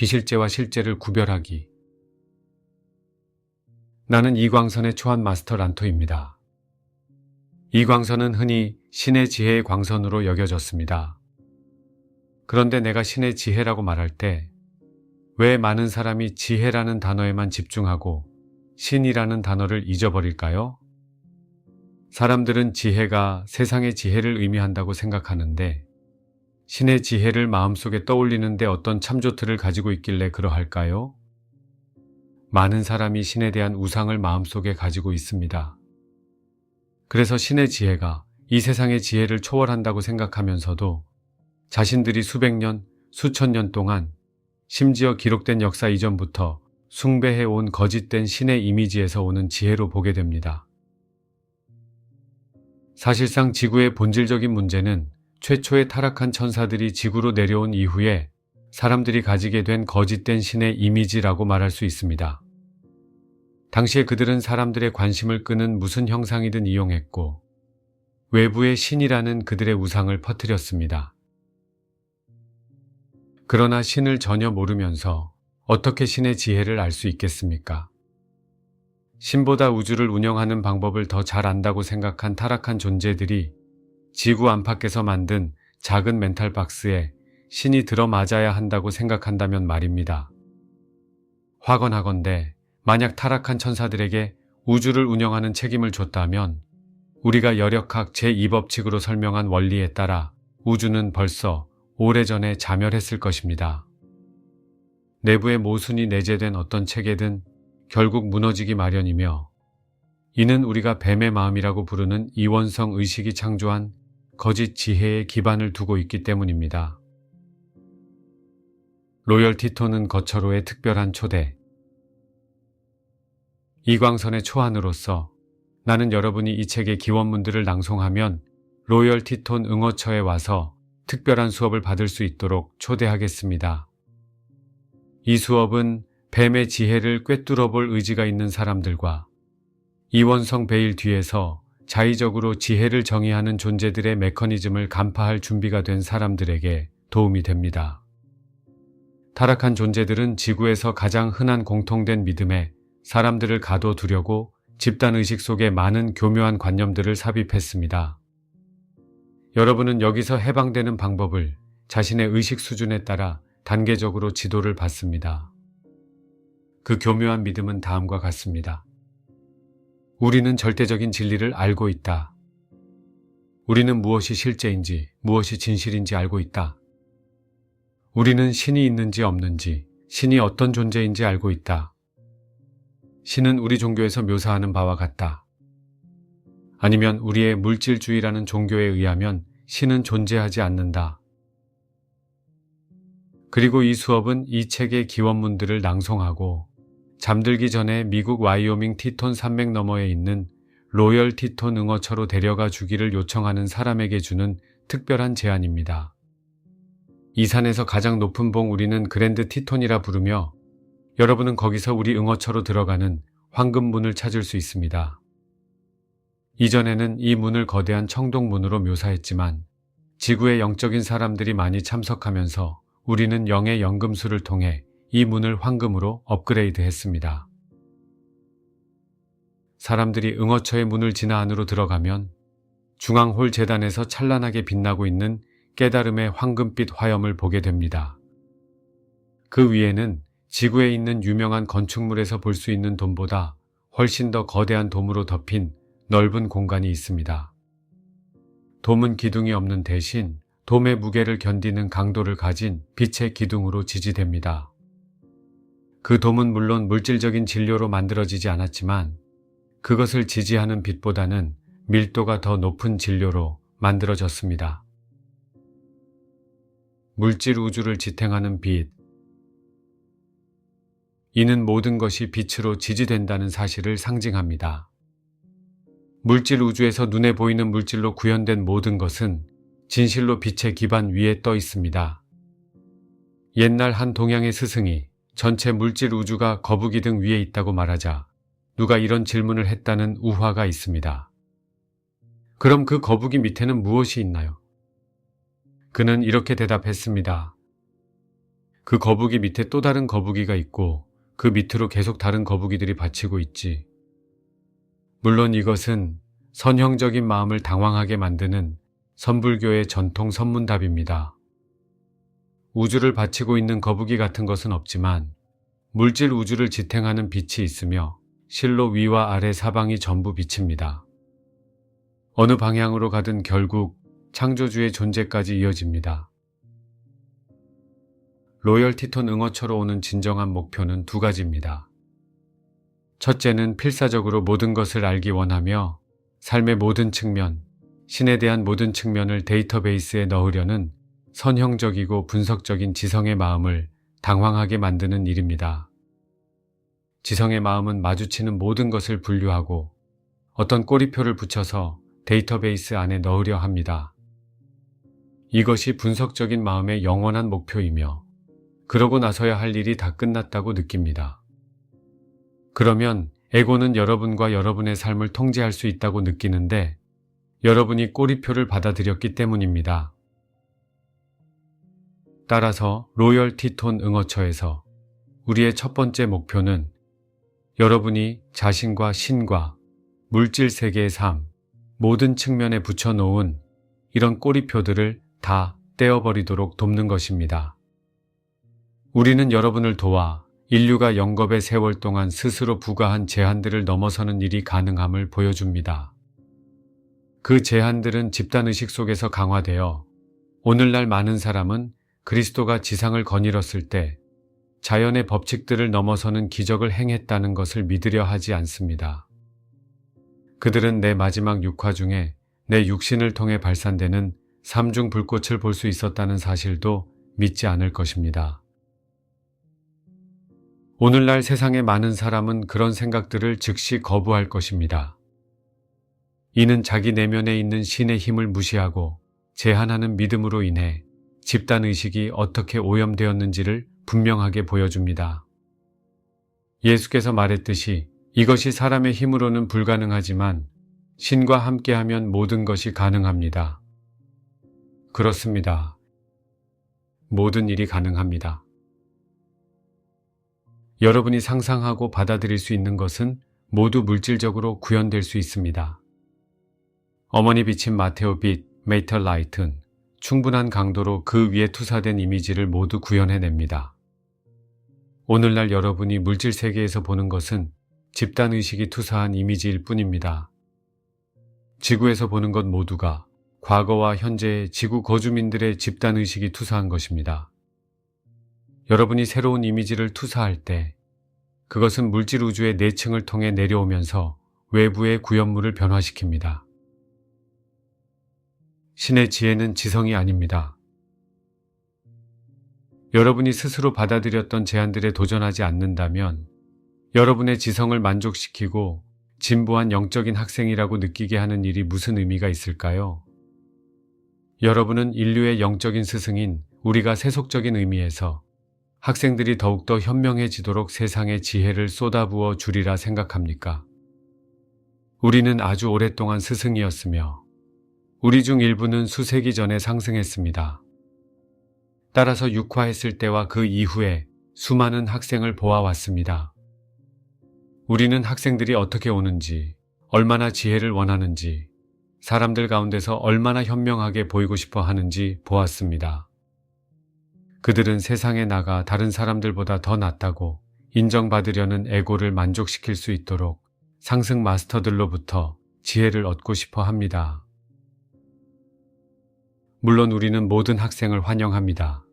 비실제와 실제를 구별하기. 나는 이광선의 초안 마스터 란토입니다. 이광선은 흔히 신의 지혜의 광선으로 여겨졌습니다. 그런데 내가 신의 지혜라고 말할 때 왜 많은 사람이 지혜라는 단어에만 집중하고 신이라는 단어를 잊어버릴까요? 사람들은 지혜가 세상의 지혜를 의미한다고 생각하는데 신의 지혜를 마음속에 떠올리는데 어떤 참조틀을 가지고 있길래 그러할까요? 많은 사람이 신에 대한 우상을 마음속에 가지고 있습니다. 그래서 신의 지혜가 이 세상의 지혜를 초월한다고 생각하면서도 자신들이 수백 년, 수천 년 동안 심지어 기록된 역사 이전부터 숭배해온 거짓된 신의 이미지에서 오는 지혜로 보게 됩니다. 사실상 지구의 본질적인 문제는 최초의 타락한 천사들이 지구로 내려온 이후에 사람들이 가지게 된 거짓된 신의 이미지라고 말할 수 있습니다. 당시에 그들은 사람들의 관심을 끄는 무슨 형상이든 이용했고 외부의 신이라는 그들의 우상을 퍼뜨렸습니다. 그러나 신을 전혀 모르면서 어떻게 신의 지혜를 알 수 있겠습니까? 신보다 우주를 운영하는 방법을 더 잘 안다고 생각한 타락한 존재들이 지구 안팎에서 만든 작은 멘탈 박스에 신이 들어맞아야 한다고 생각한다면 말입니다. 확언하건대 만약 타락한 천사들에게 우주를 운영하는 책임을 줬다면 우리가 열역학 제2법칙으로 설명한 원리에 따라 우주는 벌써 오래전에 자멸했을 것입니다. 내부에 모순이 내재된 어떤 체계든 결국 무너지기 마련이며 이는 우리가 뱀의 마음이라고 부르는 이원성 의식이 창조한 거짓 지혜에 기반을 두고 있기 때문입니다. 로열 티톤은 거처로의 특별한 초대. 이광선의 초안으로서 나는 여러분이 이 책의 기원문들을 낭송하면 로열 티톤 응어처에 와서 특별한 수업을 받을 수 있도록 초대하겠습니다. 이 수업은 뱀의 지혜를 꿰뚫어 볼 의지가 있는 사람들과 이원성 베일 뒤에서 자의적으로 지혜를 정의하는 존재들의 메커니즘을 간파할 준비가 된 사람들에게 도움이 됩니다. 타락한 존재들은 지구에서 가장 흔한 공통된 믿음에 사람들을 가둬두려고 집단의식 속에 많은 교묘한 관념들을 삽입했습니다. 여러분은 여기서 해방되는 방법을 자신의 의식 수준에 따라 단계적으로 지도를 받습니다. 그 교묘한 믿음은 다음과 같습니다. 우리는 절대적인 진리를 알고 있다. 우리는 무엇이 실제인지, 무엇이 진실인지 알고 있다. 우리는 신이 있는지 없는지, 신이 어떤 존재인지 알고 있다. 신은 우리 종교에서 묘사하는 바와 같다. 아니면 우리의 물질주의라는 종교에 의하면 신은 존재하지 않는다. 그리고 이 수업은 이 책의 기원문들을 낭송하고 잠들기 전에 미국 와이오밍 티톤 산맥 너머에 있는 로열 티톤 응어처로 데려가 주기를 요청하는 사람에게 주는 특별한 제안입니다. 이 산에서 가장 높은 봉 우리는 그랜드 티톤이라 부르며 여러분은 거기서 우리 응어처로 들어가는 황금문을 찾을 수 있습니다. 이전에는 이 문을 거대한 청동문으로 묘사했지만 지구의 영적인 사람들이 많이 참석하면서 우리는 영의 연금술을 통해 이 문을 황금으로 업그레이드했습니다. 사람들이 응어처의 문을 지나 안으로 들어가면 중앙홀 재단에서 찬란하게 빛나고 있는 깨달음의 황금빛 화염을 보게 됩니다. 그 위에는 지구에 있는 유명한 건축물에서 볼 수 있는 돔보다 훨씬 더 거대한 돔으로 덮인 넓은 공간이 있습니다. 돔은 기둥이 없는 대신 돔의 무게를 견디는 강도를 가진 빛의 기둥으로 지지됩니다. 그 돔은 물론 물질적인 진료로 만들어지지 않았지만 그것을 지지하는 빛보다는 밀도가 더 높은 진료로 만들어졌습니다. 물질 우주를 지탱하는 빛. 이는 모든 것이 빛으로 지지된다는 사실을 상징합니다. 물질 우주에서 눈에 보이는 물질로 구현된 모든 것은 진실로 빛의 기반 위에 떠 있습니다. 옛날 한 동양의 스승이 전체 물질 우주가 거북이 등 위에 있다고 말하자 누가 이런 질문을 했다는 우화가 있습니다. 그럼 그 거북이 밑에는 무엇이 있나요? 그는 이렇게 대답했습니다. 그 거북이 밑에 또 다른 거북이가 있고 그 밑으로 계속 다른 거북이들이 받치고 있지. 물론 이것은 선형적인 마음을 당황하게 만드는 선불교의 전통 선문답입니다. 우주를 받치고 있는 거북이 같은 것은 없지만 물질 우주를 지탱하는 빛이 있으며 실로 위와 아래 사방이 전부 빛입니다. 어느 방향으로 가든 결국 창조주의 존재까지 이어집니다. 로열 티톤 응어처로 오는 진정한 목표는 두 가지입니다. 첫째는 필사적으로 모든 것을 알기 원하며 삶의 모든 측면, 신에 대한 모든 측면을 데이터베이스에 넣으려는 선형적이고 분석적인 지성의 마음을 당황하게 만드는 일입니다. 지성의 마음은 마주치는 모든 것을 분류하고 어떤 꼬리표를 붙여서 데이터베이스 안에 넣으려 합니다. 이것이 분석적인 마음의 영원한 목표이며 그러고 나서야 할 일이 다 끝났다고 느낍니다. 그러면 에고는 여러분과 여러분의 삶을 통제할 수 있다고 느끼는데 여러분이 꼬리표를 받아들였기 때문입니다. 따라서 로열 티톤 응어처에서 우리의 첫 번째 목표는 여러분이 자신과 신과 물질 세계의 삶, 모든 측면에 붙여놓은 이런 꼬리표들을 다 떼어버리도록 돕는 것입니다. 우리는 여러분을 도와 인류가 영겁의 세월 동안 스스로 부과한 제한들을 넘어서는 일이 가능함을 보여줍니다. 그 제한들은 집단의식 속에서 강화되어 오늘날 많은 사람은 그리스도가 지상을 거닐었을 때 자연의 법칙들을 넘어서는 기적을 행했다는 것을 믿으려 하지 않습니다. 그들은 내 마지막 육화 중에 내 육신을 통해 발산되는 삼중 불꽃을 볼 수 있었다는 사실도 믿지 않을 것입니다. 오늘날 세상의 많은 사람은 그런 생각들을 즉시 거부할 것입니다. 이는 자기 내면에 있는 신의 힘을 무시하고 제한하는 믿음으로 인해 집단의식이 어떻게 오염되었는지를 분명하게 보여줍니다. 예수께서 말했듯이 이것이 사람의 힘으로는 불가능하지만 신과 함께하면 모든 것이 가능합니다. 그렇습니다. 모든 일이 가능합니다. 여러분이 상상하고 받아들일 수 있는 것은 모두 물질적으로 구현될 수 있습니다. 어머니 비친 마테오 빛, 메이터 라이트는 충분한 강도로 그 위에 투사된 이미지를 모두 구현해냅니다. 오늘날 여러분이 물질 세계에서 보는 것은 집단의식이 투사한 이미지일 뿐입니다. 지구에서 보는 것 모두가 과거와 현재의 지구 거주민들의 집단의식이 투사한 것입니다. 여러분이 새로운 이미지를 투사할 때 그것은 물질 우주의 내층을 통해 내려오면서 외부의 구현물을 변화시킵니다. 신의 지혜는 지성이 아닙니다. 여러분이 스스로 받아들였던 제한들에 도전하지 않는다면 여러분의 지성을 만족시키고 진보한 영적인 학생이라고 느끼게 하는 일이 무슨 의미가 있을까요? 여러분은 인류의 영적인 스승인 우리가 세속적인 의미에서 학생들이 더욱더 현명해지도록 세상의 지혜를 쏟아부어 주리라 생각합니까? 우리는 아주 오랫동안 스승이었으며 우리 중 일부는 수세기 전에 상승했습니다. 따라서 육화했을 때와 그 이후에 수많은 학생을 보아왔습니다. 우리는 학생들이 어떻게 오는지, 얼마나 지혜를 원하는지, 사람들 가운데서 얼마나 현명하게 보이고 싶어 하는지 보았습니다. 그들은 세상에 나가 다른 사람들보다 더 낫다고 인정받으려는 에고를 만족시킬 수 있도록 상승 마스터들로부터 지혜를 얻고 싶어 합니다. 물론 우리는 모든 학생을 환영합니다.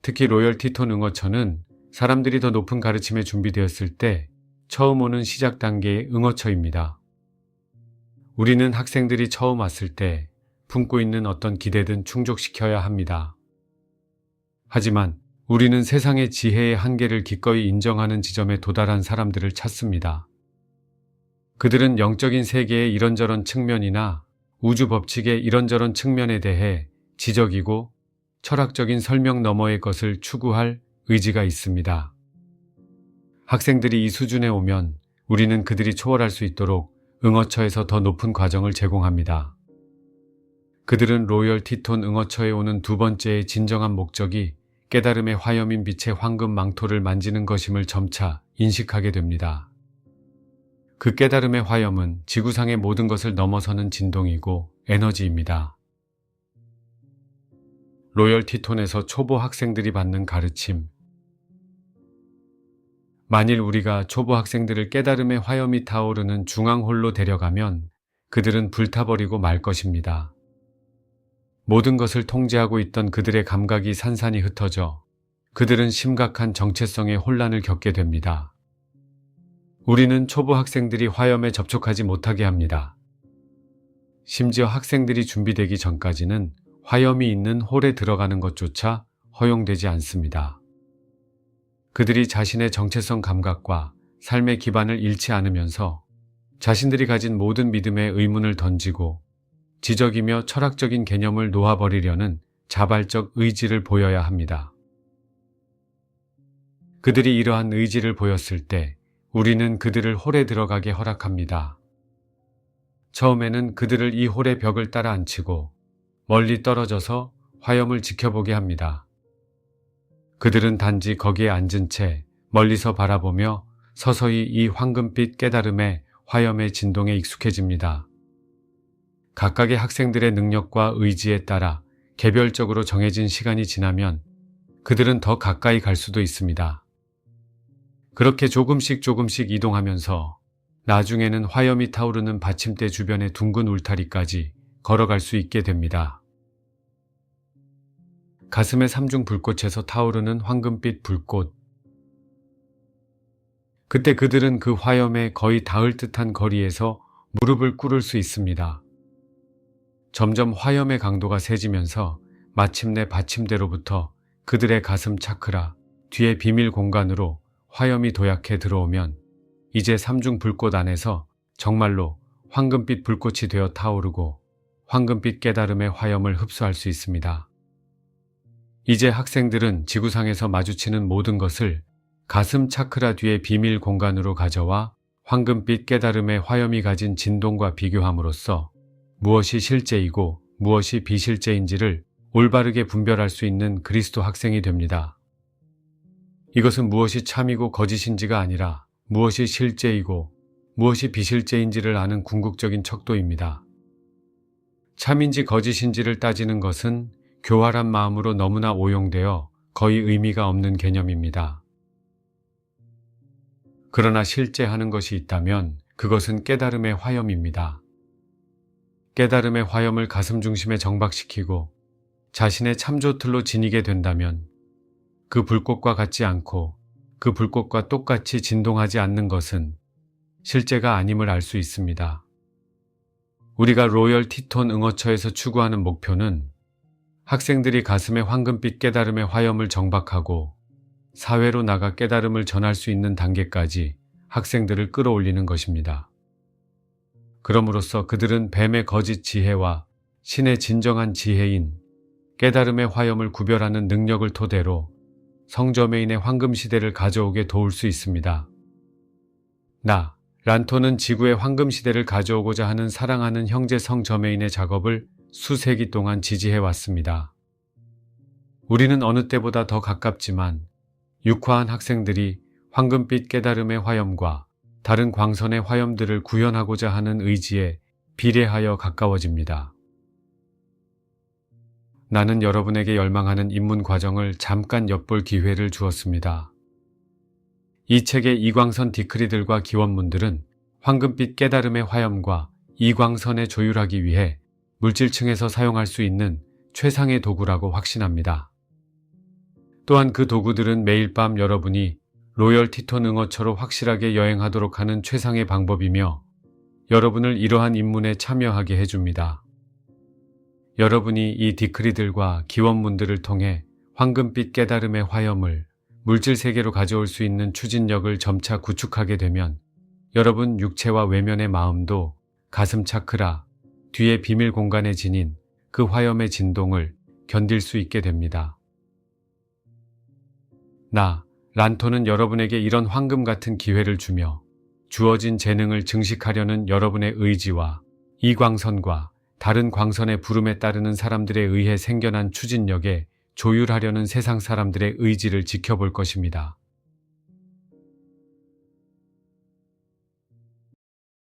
특히 로열 티톤 응어처는 사람들이 더 높은 가르침에 준비되었을 때 처음 오는 시작 단계의 응어처입니다. 우리는 학생들이 처음 왔을 때 품고 있는 어떤 기대든 충족시켜야 합니다. 하지만 우리는 세상의 지혜의 한계를 기꺼이 인정하는 지점에 도달한 사람들을 찾습니다. 그들은 영적인 세계의 이런저런 측면이나 우주 법칙의 이런저런 측면에 대해 지적이고 철학적인 설명 너머의 것을 추구할 의지가 있습니다. 학생들이 이 수준에 오면 우리는 그들이 초월할 수 있도록 응어처에서 더 높은 과정을 제공합니다. 그들은 로열 티톤 응어처에 오는 두 번째의 진정한 목적이 깨달음의 화염인 빛의 황금 망토를 만지는 것임을 점차 인식하게 됩니다. 그 깨달음의 화염은 지구상의 모든 것을 넘어서는 진동이고 에너지입니다. 로열 티톤에서 초보 학생들이 받는 가르침. 만일 우리가 초보 학생들을 깨달음의 화염이 타오르는 중앙홀로 데려가면 그들은 불타버리고 말 것입니다. 모든 것을 통제하고 있던 그들의 감각이 산산이 흩어져 그들은 심각한 정체성의 혼란을 겪게 됩니다. 우리는 초보 학생들이 화염에 접촉하지 못하게 합니다. 심지어 학생들이 준비되기 전까지는 화염이 있는 홀에 들어가는 것조차 허용되지 않습니다. 그들이 자신의 정체성 감각과 삶의 기반을 잃지 않으면서 자신들이 가진 모든 믿음의 의문을 던지고 지적이며 철학적인 개념을 놓아버리려는 자발적 의지를 보여야 합니다. 그들이 이러한 의지를 보였을 때 우리는 그들을 홀에 들어가게 허락합니다. 처음에는 그들을 이 홀의 벽을 따라 앉히고 멀리 떨어져서 화염을 지켜보게 합니다. 그들은 단지 거기에 앉은 채 멀리서 바라보며 서서히 이 황금빛 깨달음의 화염의 진동에 익숙해집니다. 각각의 학생들의 능력과 의지에 따라 개별적으로 정해진 시간이 지나면 그들은 더 가까이 갈 수도 있습니다. 그렇게 조금씩 이동하면서 나중에는 화염이 타오르는 받침대 주변의 둥근 울타리까지 걸어갈 수 있게 됩니다. 가슴의 삼중 불꽃에서 타오르는 황금빛 불꽃. 그때 그들은 그 화염에 거의 닿을 듯한 거리에서 무릎을 꿇을 수 있습니다. 점점 화염의 강도가 세지면서 마침내 받침대로부터 그들의 가슴 차크라, 뒤의 비밀 공간으로 화염이 도약해 들어오면 이제 삼중 불꽃 안에서 정말로 황금빛 불꽃이 되어 타오르고 황금빛 깨달음의 화염을 흡수할 수 있습니다. 이제 학생들은 지구상에서 마주치는 모든 것을 가슴 차크라 뒤의 비밀 공간으로 가져와 황금빛 깨달음의 화염이 가진 진동과 비교함으로써 무엇이 실제이고 무엇이 비실제인지를 올바르게 분별할 수 있는 그리스도 학생이 됩니다. 이것은 무엇이 참이고 거짓인지가 아니라 무엇이 실제이고 무엇이 비실제인지를 아는 궁극적인 척도입니다. 참인지 거짓인지를 따지는 것은 교활한 마음으로 너무나 오용되어 거의 의미가 없는 개념입니다. 그러나 실제 하는 것이 있다면 그것은 깨달음의 화염입니다. 깨달음의 화염을 가슴 중심에 정박시키고 자신의 참조틀로 지니게 된다면 그 불꽃과 같지 않고 그 불꽃과 똑같이 진동하지 않는 것은 실제가 아님을 알 수 있습니다. 우리가 로열 티톤 응어처에서 추구하는 목표는 학생들이 가슴에 황금빛 깨달음의 화염을 정박하고 사회로 나가 깨달음을 전할 수 있는 단계까지 학생들을 끌어올리는 것입니다. 그럼으로써 그들은 뱀의 거짓 지혜와 신의 진정한 지혜인 깨달음의 화염을 구별하는 능력을 토대로 성저메인의 황금시대를 가져오게 도울 수 있습니다. 란토는 지구의 황금시대를 가져오고자 하는 사랑하는 형제 성저메인의 작업을 수세기 동안 지지해 왔습니다. 우리는 어느 때보다 더 가깝지만 육화한 학생들이 황금빛 깨달음의 화염과 다른 광선의 화염들을 구현하고자 하는 의지에 비례하여 가까워집니다. 나는 여러분에게 열망하는 입문 과정을 잠깐 엿볼 기회를 주었습니다. 이 책의 이광선 디크리들과 기원문들은 황금빛 깨달음의 화염과 이광선에 조율하기 위해 물질층에서 사용할 수 있는 최상의 도구라고 확신합니다. 또한 그 도구들은 매일 밤 여러분이 로열 티톤 응어처로 확실하게 여행하도록 하는 최상의 방법이며 여러분을 이러한 입문에 참여하게 해줍니다. 여러분이 이 디크리들과 기원문들을 통해 황금빛 깨달음의 화염을 물질 세계로 가져올 수 있는 추진력을 점차 구축하게 되면 여러분 육체와 외면의 마음도 가슴 차크라, 뒤의 비밀 공간에 지닌 그 화염의 진동을 견딜 수 있게 됩니다. 란토는 여러분에게 이런 황금 같은 기회를 주며 주어진 재능을 증식하려는 여러분의 의지와 이 광선과 다른 광선의 부름에 따르는 사람들에 의해 생겨난 추진력에 조율하려는 세상 사람들의 의지를 지켜볼 것입니다.